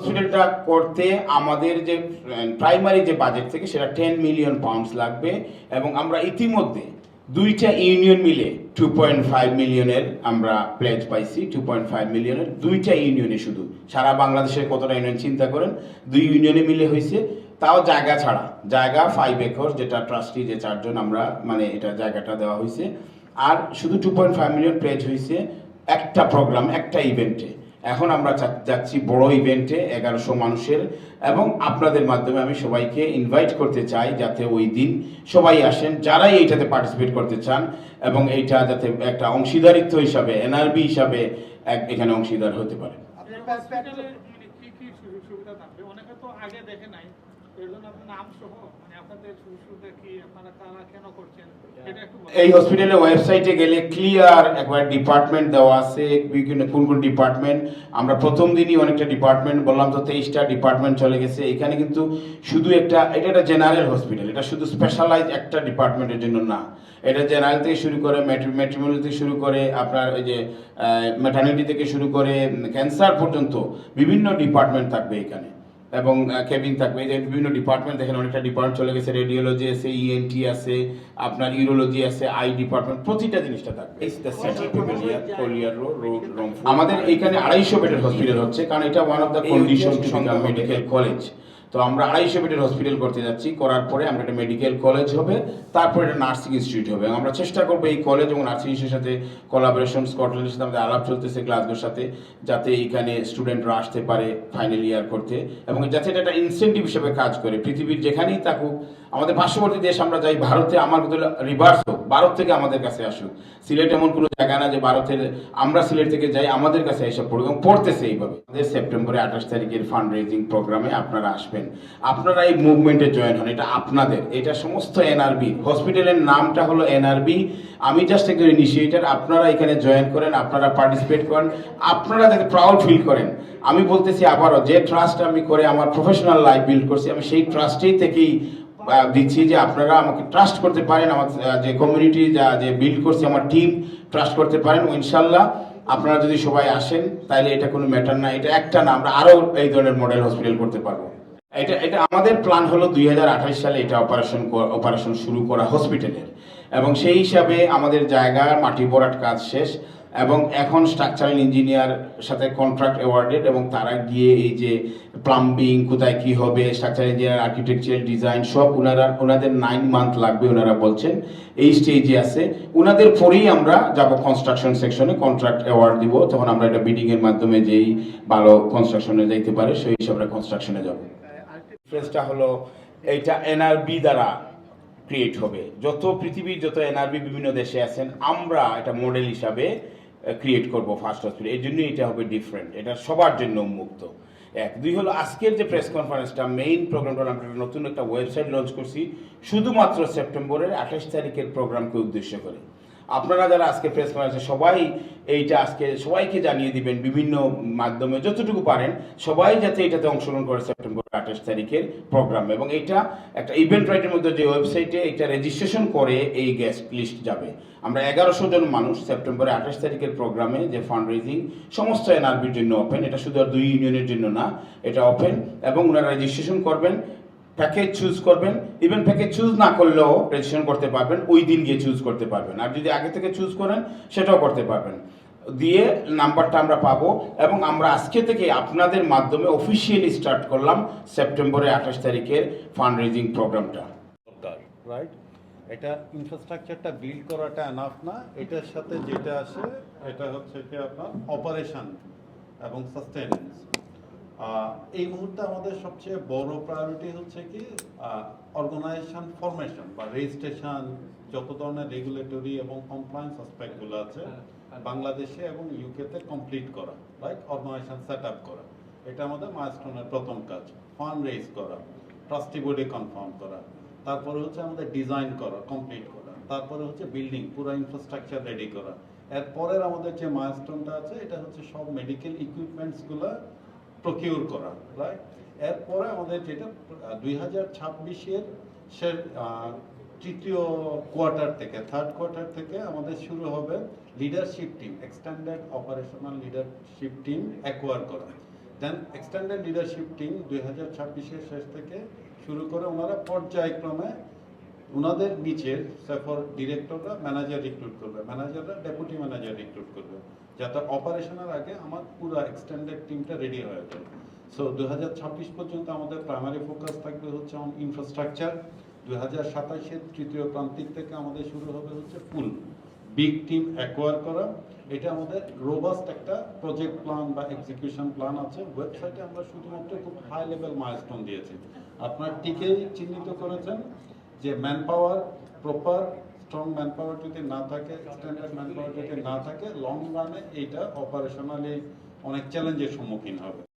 হসপিটালটা করতে আমাদের যে প্রাইমারি যে বাজেট থেকে সেটা 10 মিলিয়ন পাউন্ডস লাগবে এবং আমরা ইতিমধ্যে দুইটা ইউনিয়ন মিলে 2.5 মিলিয়নের আমরা প্লেজ পাইছি। 2.5 মিলিয়নের দুইটা ইউনিয়নে, শুধু সারা বাংলাদেশের কতটা ইউনিয়ন চিন্তা করেন, 2 ইউনিয়নে মিলে হয়েছে, তাও জায়গা ছাড়া। জায়গা 5 একর, যেটা ট্রাস্টি যে 4 জন আমরা মানে এটা জায়গাটা দেওয়া হয়েছে। আর শুধু 2.5 মিলিয়ন প্লেজ হয়েছে একটা প্রোগ্রাম, একটা ইভেন্টে। এখন আমরা যাচ্ছি বড় ইভেন্টে 1100 মানুষের, এবং আপনাদের মাধ্যমে আমি সবাইকে ইনভাইট করতে চাই যাতে ওই দিন সবাই আসেন যারাই এইটাতে পার্টিসিপেট করতে চান, এবং এইটা যাতে একটা অংশীদারিত্ব হিসাবে, এনআরবি হিসাবে এখানে অংশীদার হতে পারে। এই হসপিটালের ওয়েবসাইটে গেলে ক্লিয়ার একবার ডিপার্টমেন্ট দেওয়া আছে, কোন কোন ডিপার্টমেন্ট। আমরা প্রথম দিনই অনেকটা ডিপার্টমেন্ট বললাম, তো 23টা ডিপার্টমেন্ট চলে গেছে। এখানে কিন্তু শুধু এটা একটা জেনারেল হসপিটাল, এটা শুধু স্পেশালাইজ একটা ডিপার্টমেন্টের জন্য না। এটা জেনারেল থেকে শুরু করে ম্যাট্রিমোনিয়াল থেকে শুরু করে আপনার ওই যে ম্যাটার্নিটি থেকে শুরু করে ক্যান্সার পর্যন্ত বিভিন্ন ডিপার্টমেন্ট থাকবে এখানে, এবং কেবিন থাকবে। এই যে বিভিন্ন ডিপার্টমেন্ট দেখেন, অনেকটা ডিপার্টমেন্ট চলে গেছে, রেডিওলজি আছে, ইএনটি আছে, আপনার ইউরোলজি আছে, আই ডিপার্টমেন্ট, প্রতিটা জিনিসটা থাকবে। আমাদের এখানে 250 বেডের হসপিটাল হচ্ছে, কারণ এটা one of the condition to become medical college. তো আমরা 250 বেডের হসপিটাল করতে যাচ্ছি, করার পরে আমরা একটা মেডিকেল কলেজ হবে, তারপরে একটা নার্সিং ইনস্টিটিউট হবে। আমরা চেষ্টা করবো এই কলেজ এবং নার্সিং ইনস্টিটিউটের সাথে কোলাবোরেশন, স্কটল্যান্ডের সাথে আমাদের আলাপ চলতেছে, গ্লাসগোর সাথে, যাতে এইখানে স্টুডেন্টরা আসতে পারে ফাইনাল ইয়ার করতে, এবং যাতে এটা একটা ইনসেন্টিভ হিসেবে কাজ করে। পৃথিবীর যেখানেই থাকুক, আমাদের পার্শ্ববর্তী দেশ আমরা যাই ভারতে, আমার কিন্তু রিভার্স হোক, ভারত থেকে আমাদের কাছে আসুক। সিলেট এমন কোনো জায়গা না যে ভারতের, আমরা সিলেট থেকে যাই আমাদের কাছে এসব পড়বে এবং পড়তেছে এইভাবে। আমাদের সেপ্টেম্বরে 28 তারিখের ফান্ড রেজিং প্রোগ্রামে আপনারা আসবেন, আপনারা এই মুভমেন্টে জয়েন হন। এটা আপনাদের, এটা সমস্ত এনআরবি, হসপিটালের নামটা হলো এনআরবি। আমি জাস্ট একজন ইনিশিয়েটার, আপনারা এখানে জয়েন করেন, আপনারা পার্টিসিপেট করেন, আপনারা যাতে প্রাউড ফিল করেন। আমি বলতেছি আবারও, যে ট্রাস্ট আমি করে আমার প্রফেশনাল লাইফ বিল্ড করছি, আমি সেই ট্রাস্টেই থেকেই দিচ্ছি যে আপনারা আমাকে ট্রাস্ট করতে পারেন, আমার যে কমিউনিটি যে বিল্ড করছি, আমার টিম ট্রাস্ট করতে পারেন। ইনশাল্লাহ আপনারা যদি সবাই আসেন, তাহলে এটা কোনো ম্যাটার না, এটা একটা না, আমরা আরও এই ধরনের মডেল হসপিটাল করতে পারবো। এটা আমাদের প্ল্যান হলো 2028 সালে এটা অপারেশন শুরু করা হসপিটালের, এবং সেই হিসাবে আমাদের জায়গা মাটি ভরাট কাজ শেষ, এবং এখন স্ট্রাকচারাল ইঞ্জিনিয়ার সাথে কন্ট্রাক্ট অ্যাওয়ার্ডেড, এবং তারা গিয়ে এই যে প্লাম্বিং কোথায় কি হবে, স্ট্রাকচারাল ইঞ্জিনিয়ার, আর্কিটেকচারাল ডিজাইন, সব ওনাদের 9 মান্থ লাগবে ওনারা বলছেন, এই স্টেজে আছে। ওনাদের পরেই আমরা যাব কনস্ট্রাকশন সেকশনে, কন্ট্রাক্ট অ্যাওয়ার্ড দিব, তখন আমরা এটা বিডিংয়ের মাধ্যমে যেই ভালো কনস্ট্রাকশনে যাইতে পারে সেই হিসাবে কনস্ট্রাকশনে যাব। ডিফারেন্সটা হলো এইটা এনআরবি দ্বারা ক্রিয়েট হবে। যত পৃথিবীর যত এনআরবি বিভিন্ন দেশে আছেন, আমরা এটা মডেল হিসাবে ক্রিয়েট করব ফার্স্ট হসপিটাল। এই জন্যই এটা হবে ডিফারেন্ট, এটা সবার জন্য উন্মুক্ত। 1 2 হলো আজকের যে প্রেস কনফারেন্সটা, মেইন প্রোগ্রামটা, আমরা নতুন একটা ওয়েবসাইট লঞ্চ করছি শুধুমাত্র সেপ্টেম্বরের 28 তারিখের প্রোগ্রামকে উদ্দেশ্য করে। আপনারা যারা আজকে প্রেস কনফারেন্সে সবাই এইটা আজকে সবাইকে জানিয়ে দিবেন বিভিন্ন মাধ্যমে যতটুকু পারেন, সবাই যাতে এটাতে অংশগ্রহণ করে সেপ্টেম্বর 28 তারিখের প্রোগ্রাম। এবং এইটা একটা ইভেন্ট রাইটের মধ্যে যে ওয়েবসাইটে এটা রেজিস্ট্রেশন করে এই গেস্ট লিস্ট যাবে। আমরা 1100 জন মানুষ সেপ্টেম্বরে 28 তারিখের প্রোগ্রামে যে ফান্ড রেজিং সমস্ত এনআরবির জন্য ওপেন, এটা শুধু আর 2 ইউনিয়নের জন্য না, এটা ওপেন, এবং ওনারা রেজিস্ট্রেশন করবেন, প্যাকেজ চুজ করবেন। ইভেন প্যাকেজ চুজ না করলেও রেজিস্ট্রেশন করতে পারবেন, ওই দিন গিয়ে চুজ করতে পারবেন। আর যদি আগে থেকে চুজ করেন সেটাও করতে পারবেন, দিয়ে নাম্বারটা আমরা পাবো। এবং আমরা আজকে থেকে আপনাদের মাধ্যমে অফিসিয়ালি স্টার্ট করলাম সেপ্টেম্বরের 28 তারিখের ফান্ড রেজিং প্রোগ্রামটা। রাইট, এটা ইনফ্রাস্ট্রাকচারটা বিল্ড করাটা এনাফ না, এটার সাথে যেটা আসে এটা হচ্ছে কি আপনার অপারেশন এবং সাস্টেনেন্স। এই মুহূর্তে আমাদের সবচেয়ে বড় প্রায়োরিটি হচ্ছে কি অর্গানাইজেশন ফরমেশন বা রেজিস্ট্রেশন, যত ধরনের রেগুলেটরি এবং কমপ্লায়েন্স অ্যাসপেক্টগুলো আছে বাংলাদেশে এবং ইউকেতে কমপ্লিট করা, লাইক অর্গানাইজেশন সেট আপ করা। এটা আমাদের মাইলস্টোনের প্রথম কাজ। ফান্ড রেজ করা, ট্রাস্টি বডি কনফার্ম করা, তারপরে হচ্ছে আমাদের ডিজাইন করা, কমপ্লিট করা, তারপরে হচ্ছে বিল্ডিং পুরো ইনফ্রাস্ট্রাকচার রেডি করা। এরপরের আমাদের যে মাইলস্টোনটা আছে এটা হচ্ছে সব মেডিকেল ইকুইপমেন্টসগুলো প্রকিউর করা, রাইট। এরপরে আমাদের যেটা 2026-এর তৃতীয় কোয়ার্টার থেকে, থার্ড কোয়ার্টার থেকে আমাদের শুরু হবে leadership team, extended operational leadership team acquire করা। দেন এক্সটেন্ডেড লিডারশিপ টিম 2026-এর শেষ থেকে শুরু করে ওনারা পর্যায়ক্রমে ওনাদের নিচের সেফর ডিরেক্টররা ম্যানেজার রিক্রুট করবে, ম্যানেজাররা ডেপুটি ম্যানেজার রিক্রুট করবে, যাতে অপারেশনের আগে আমার পুরো এক্সটেন্ডেড টিমটা রেডি হয়ে যায়। সো 2026 পর্যন্ত আমাদের প্রাইমারি ফোকাস থাকবে হচ্ছে অন ইনফ্রাস্ট্রাকচার। 2027-এর তৃতীয় প্রান্তিক থেকে আমাদের শুরু হবে হচ্ছে ফুল বিগ টিম অ্যাকোয়ার করা। এটা আমাদের রোবাস্ট একটা প্রজেক্ট প্ল্যান বা এক্সিকিউশন প্ল্যান আছে। ওয়েবসাইটে আমরা শুধুমাত্র খুব হাই লেভেল মাইলস্টোন দিয়েছি। আপনার টিকেই চিহ্নিত করেছেন যে man power, proper strong man power যদি না থাকে, স্ট্যান্ডার্ড ম্যান পাওয়ার যদি না থাকে, লং রানে এইটা অপারেশনালি অনেক চ্যালেঞ্জের সম্মুখীন হবে।